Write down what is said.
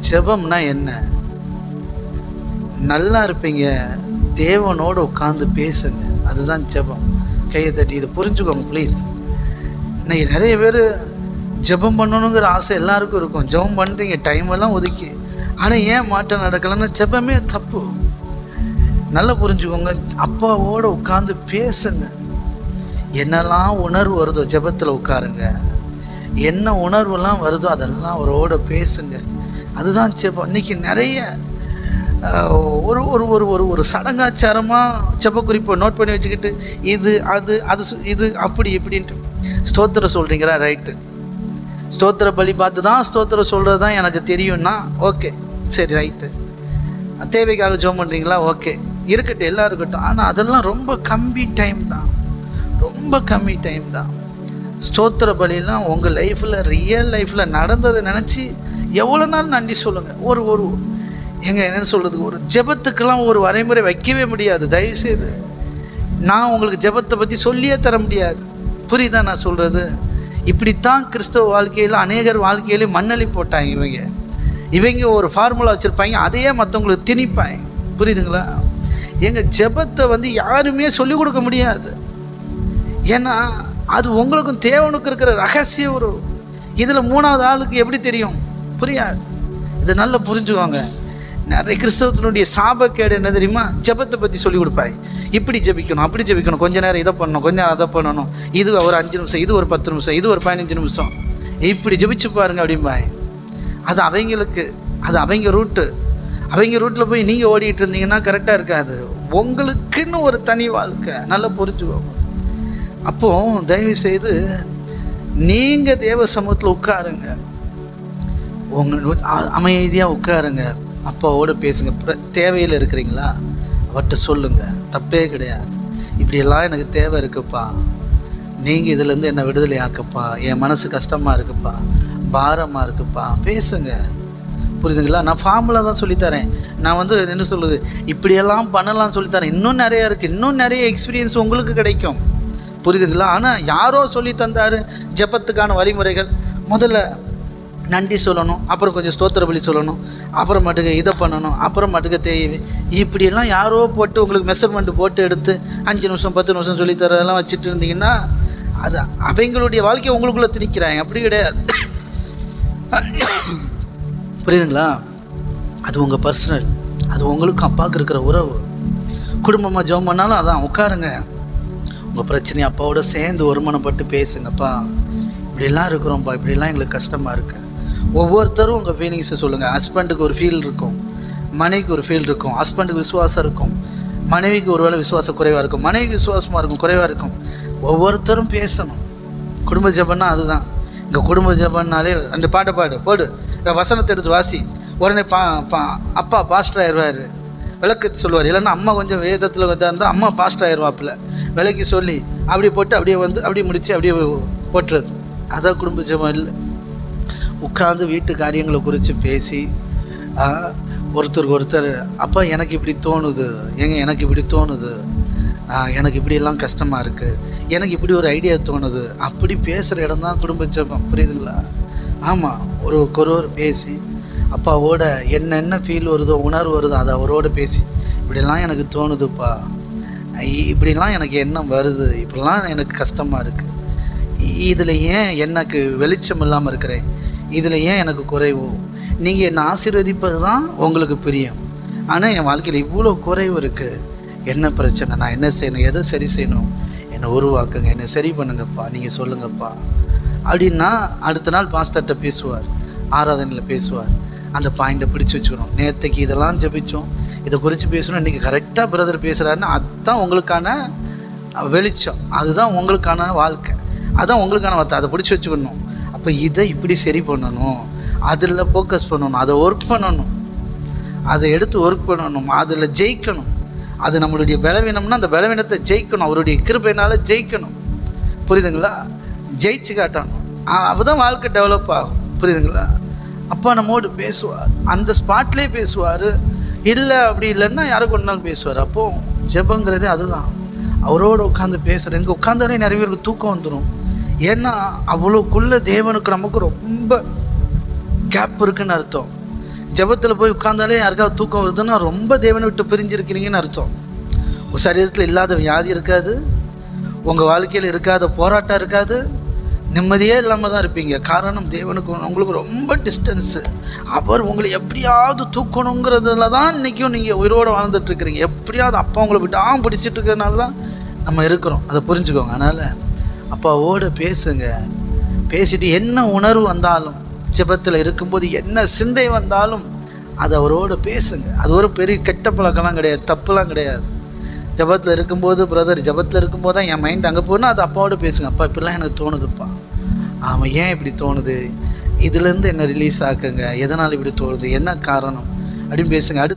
ஜெபம்னா என்ன? நல்லா இருப்பீங்க, தேவனோடு உட்காந்து பேசுங்க, அதுதான் ஜெபம். கையை தட்டி இதை புரிஞ்சுக்கோங்க ப்ளீஸ். இன்னைக்கு நிறைய பேர் ஜெபம் பண்ணணுங்கிற ஆசை எல்லாருக்கும் இருக்கும், ஜெபம் பண்ணுறீங்க டைமெல்லாம் ஒதுக்கி, ஆனால் ஏன் மாற்றம் நடக்கலைன்னா ஜெபமே தப்பு. நல்லா புரிஞ்சுக்கோங்க, அப்பாவோடு உட்காந்து பேசுங்க. என்னெல்லாம் உணர்வு வருதோ ஜெபத்தில் உட்காருங்க, என்ன உணர்வெல்லாம் வருதோ அதெல்லாம் அவரோட பேசுங்க, அதுதான் ஜெபம். இன்றைக்கி நிறைய ஒரு ஒரு ஒரு ஒரு ஒரு சடங்காச்சாரமாக ஜெப குறிப்பை நோட் பண்ணி வச்சுக்கிட்டு இது அது அது இது அப்படி இப்படின்ட்டு ஸ்தோத்திரம் சொல்கிறீங்களா? ரைட்டு, ஸ்தோத்திர பலி பார்த்து தான் ஸ்தோத்திரம் சொல்கிறது தான் எனக்கு தெரியும்னா ஓகே, சரி ரைட்டு. தேவைக்காக ஜெபம் பண்ணுறீங்களா? ஓகே, இருக்கட்டும், எல்லாம் இருக்கட்டும். ஆனால் அதெல்லாம் ரொம்ப கம்மி டைம் தான், ரொம்ப கம்மி டைம் தான். ஸ்தோத்திர பலிலாம் உங்கள் லைஃப்பில் ரியல் லைஃப்பில் நடந்ததை நினச்சி எவ்வளோ நாள் நன்றி சொல்லுங்கள். ஒரு ஒரு என்னென்னு சொல்கிறதுக்கு, ஒரு ஜெபத்துக்கெல்லாம் ஒரு வரைமுறை வைக்கவே முடியாது. தயவுசெய்து நான் உங்களுக்கு ஜெபத்தை பற்றி சொல்லியே தர முடியாது. புரியுதா நான் சொல்கிறது? இப்படித்தான் கிறிஸ்தவ வாழ்க்கையில் அநேகர் வாழ்க்கையிலே மண்ணளி போட்டாங்க. இவங்க ஒரு ஃபார்முலா வச்சுருப்பாங்க, அதையே மற்றவங்களுக்கு திணிப்பாங்க. புரியுதுங்களா? எங்கள் ஜெபத்தை யாருமே சொல்லிக் கொடுக்க முடியாது. ஏன்னா அது உங்களுக்கும் தேவனுக்கு இருக்கிற ரகசிய ஒரு இதில் மூணாவது ஆளுக்கு எப்படி தெரியும்? புரியாது. இதை நல்லா புரிஞ்சுக்கோங்க. நிறைய கிறிஸ்தவத்தினுடைய சாபக்கேடு என்ன தெரியுமா? ஜெபத்தை பற்றி சொல்லிக் கொடுப்பாங்க. இப்படி ஜெபிக்கணும், அப்படி ஜெபிக்கணும், கொஞ்ச நேரம் இதை பண்ணணும், கொஞ்ச நேரம் அதை பண்ணணும், இது ஒரு 5 நிமிஷம், இது ஒரு 10 நிமிஷம், இது ஒரு 15 நிமிஷம், இப்படி ஜெபிச்சு பாருங்க அப்படிம்பாங்க. அது அவங்களுக்கு, அது அவங்க ரூட்டு. அவங்க ரூட்டில் போய் நீங்கள் ஓடிக்கிட்டு இருந்தீங்கன்னா கரெக்டாக இருக்காது. உங்களுக்குன்னு ஒரு தனி வாழ்க்கை, நல்லா புரிஞ்சுக்கோங்க. அப்போது தயவுசெய்து நீங்கள் தேவ சமூகத்தில் உட்காருங்க, உங்கள் அமைதியாக உட்காருங்க, அப்பாவோடு பேசுங்க. தேவையில் இருக்கிறீங்களா? அவர்கிட்ட சொல்லுங்கள், தப்பே கிடையாது. இப்படியெல்லாம் எனக்கு தேவை இருக்குப்பா, நீங்கள் இதிலேருந்து என்னை விடுதலை ஆக்குப்பா, என் மனசு கஷ்டமாக இருக்குப்பா, பாரமாக இருக்குப்பா, பேசுங்க. புரியுதுங்களா? நான் ஃபார்முலா தான் சொல்லித்தரேன். நான் என்ன சொல்லுது, இப்படியெல்லாம் பண்ணலாம் சொல்லித்தரேன். இன்னும் நிறையா இருக்குது, இன்னும் நிறைய எக்ஸ்பீரியன்ஸ் உங்களுக்கு கிடைக்கும். புரியுதுங்களா? ஆனால் யாரோ சொல்லி தந்தார் ஜெபத்துக்கான வழிமுறைகள். முதல்ல நன்றி சொல்லணும், அப்புறம் கொஞ்சம் ஸ்தோத்திர பலி சொல்லணும், அப்புறமாட்டுக்கு இதை பண்ணணும், அப்புறமாட்டுக்கு தேவை, இப்படியெல்லாம் யாரோ போட்டு உங்களுக்கு மெஷர்மெண்ட் போட்டு எடுத்து 5 நிமிஷம் 10 நிமிஷம் சொல்லித்தரதெல்லாம் வச்சுட்டு இருந்தீங்கன்னா அது அவங்களுடைய வாழ்க்கையை உங்களுக்குள்ளே திணிக்கிறாங்க. அப்படி கிடையாது. புரியுதுங்களா? அது உங்கள் பர்சனல், அது உங்களுக்கும் அப்பாவுக்கு இருக்கிற உறவு. குடும்பமாக ஜெபம் பண்ணாலும் அதான், உட்காருங்க, உங்கள் பிரச்சனையை அப்பாவோட சேர்ந்து ஒருமனப்பட்டு பேசுங்கப்பா. இப்படிலாம் இருக்கிறோம்ப்பா, இப்படிலாம் எங்களுக்கு கஷ்டமாக இருக்குது. ஒவ்வொருத்தரும் உங்கள் ஃபீலிங்ஸை சொல்லுங்கள். ஹஸ்பண்டுக்கு ஒரு ஃபீல் இருக்கும், மனைவிக்கு ஒரு ஃபீல் இருக்கும். ஹஸ்பண்டுக்கு விசுவாசம் இருக்கும், மனைவிக்கு ஒரு வேளை விசுவாசம் குறைவாக இருக்கும், மனைவிக்கு விசுவாசமாக இருக்கும், குறைவாக இருக்கும். ஒவ்வொருத்தரும் பேசணும். குடும்ப ஜெபம்னா அதுதான். இங்கே குடும்ப ஜெபம்னாலே 2 பாட்டை போடு, வசனத்தை எடுத்து வாசி, உடனே அப்பா பாஸ்டர் ஆயிடுவார், விளக்கு சொல்லுவார். இல்லைன்னா அம்மா கொஞ்சம் வேதத்தில் இருந்தால் அம்மா பாஸ்டர் ஆயிடுவாப்பில், விலைக்கு சொல்லி அப்படியே போட்டு அப்படியே முடித்து அப்படியே போட்டுறது. அதான் குடும்ப ஜெபம் இல்லை. உட்காந்து வீட்டு காரியங்களை குறித்து பேசி ஒருத்தருக்கு ஒருத்தர், அப்பா எனக்கு இப்படி தோணுது, எனக்கு இப்படி தோணுது, எனக்கு இப்படியெல்லாம் கஷ்டமாக இருக்குது, எனக்கு இப்படி ஒரு ஐடியா தோணுது, அப்படி பேசுகிற இடம் தான் குடும்ப ஜெபம். புரியுதுங்களா? ஆமாம், ஒருவர் பேசி அப்பாவோட என்னென்ன ஃபீல் வருதோ, உணர்வு வருதோ, அதை அவரோடு பேசி, இப்படிலாம் எனக்கு தோணுதுப்பா, இப்படிலாம் எனக்கு எண்ணம் வருது, இப்படிலாம் எனக்கு கஷ்டமாக இருக்குது, இதில் ஏன் எனக்கு வெளிச்சம் இல்லாமல் இருக்கிறேன், இதில் ஏன் எனக்கு குறைவு, நீங்கள் என்னை ஆசீர்வதிப்பது தான் உங்களுக்கு பிரியம், ஆனால் என் வாழ்க்கையில் இவ்வளோ குறைவு இருக்குது, என்ன பிரச்சனை, நான் என்ன செய்யணும், எதை சரி செய்யணும், என்னை உருவாக்குங்க, என்னை சரி பண்ணுங்கப்பா, நீங்கள் சொல்லுங்கப்பா அப்படின்னா அடுத்த நாள் பாஸ்டர்கிட்ட பேசுவார், ஆராதனையில் பேசுவார். அந்த பாயிண்ட்டை பிடிச்சி வச்சுக்கணும். நேற்றுக்கு இதெல்லாம் ஜெபிச்சோம், இதை குறித்து பேசணும், இன்றைக்கி கரெக்டாக பிரதர் பேசுகிறாருன்னு அதுதான் உங்களுக்கான வெளிச்சம், அதுதான் உங்களுக்கான வாழ்க்கை, அதுதான் உங்களுக்கான வார்த்தை. அதை பிடிச்சி வச்சுக்கணும். அப்போ இதை இப்படி சரி பண்ணணும், அதில் ஃபோக்கஸ் பண்ணணும், அதை ஒர்க் பண்ணணும், அதை எடுத்து ஒர்க் பண்ணணும், அதில் ஜெயிக்கணும். அது நம்மளுடைய பலவீனம்னா அந்த பலவீனத்தை ஜெயிக்கணும், அவருடைய கிருபையினால் ஜெயிக்கணும். புரியுதுங்களா? ஜெயிச்சு காட்டணும். அப்போ தான் வாழ்க்கை டெவலப் ஆகும். புரியுதுங்களா? அப்பா நம்மோடு பேசுவார், அந்த ஸ்பாட்லேயே பேசுவார். இல்லை அப்படி இல்லைன்னா யாரும் கொண்டாலும் பேசுவார். அப்போது ஜெபங்கிறதே அதுதான், அவரோடு உட்காந்து பேசுகிறேன். இங்கே உட்காந்தாலே நிறைய பேருக்கு தூக்கம் வந்துடும். ஏன்னா அவ்வளோக்குள்ளே தேவனுக்கு நமக்கு ரொம்ப கேப் இருக்குதுன்னு அர்த்தம். ஜெபத்தில் போய் உட்கார்ந்தாலே யாருக்காவது தூக்கம் வருதுன்னா ரொம்ப தேவனை விட்டு பிரிஞ்சிருக்கிறீங்கன்னு அர்த்தம். உங்கள் சரீரத்தில் இல்லாத வியாதி இருக்காது, உங்கள் வாழ்க்கையில் இருக்காத போராட்டம் இருக்காது, நிம்மதியே இல்லாமல் தான் இருப்பீங்க. காரணம் தேவனுக்கு உங்களுக்கு ரொம்ப டிஸ்டன்ஸு. அவர் உங்களை எப்படியாவது தூக்கணுங்கிறதுல தான் இன்றைக்கும் நீங்கள் உயிரோடு வாழ்ந்துட்டுருக்கிறீங்க. எப்படியாவது அப்பா உங்களை விட்டு பிடிச்சிட்டு இருக்கிறதுனால தான் நம்ம இருக்கிறோம். அதை புரிஞ்சுக்கோங்க. அதனால் அப்பாவோடு பேசுங்க. பேசிட்டு என்ன உணர்வு வந்தாலும், ஜெபத்தில் இருக்கும்போது என்ன சிந்தை வந்தாலும் அதை அவரோடு பேசுங்க. அது ஒரு பெரிய கெட்ட பழக்கம்லாம் கிடையாது, தப்புலாம் கிடையாது. ஜெபத்தில் இருக்கும்போது பிரதர், ஜெபத்தில் இருக்கும்போது தான் என் மைண்ட் அங்கே போனால் அது அப்பாவோடு பேசுங்க. அப்பா இப்படிலாம் எனக்கு தோணுதுப்பா, ஆமாம் ஏன் இப்படி தோணுது, இதுலேருந்து என்ன ரிலீஸ் ஆக்குங்க, எதனால் இப்படி தோணுது, என்ன காரணம் அப்படின்னு பேசுங்க. அடுத்து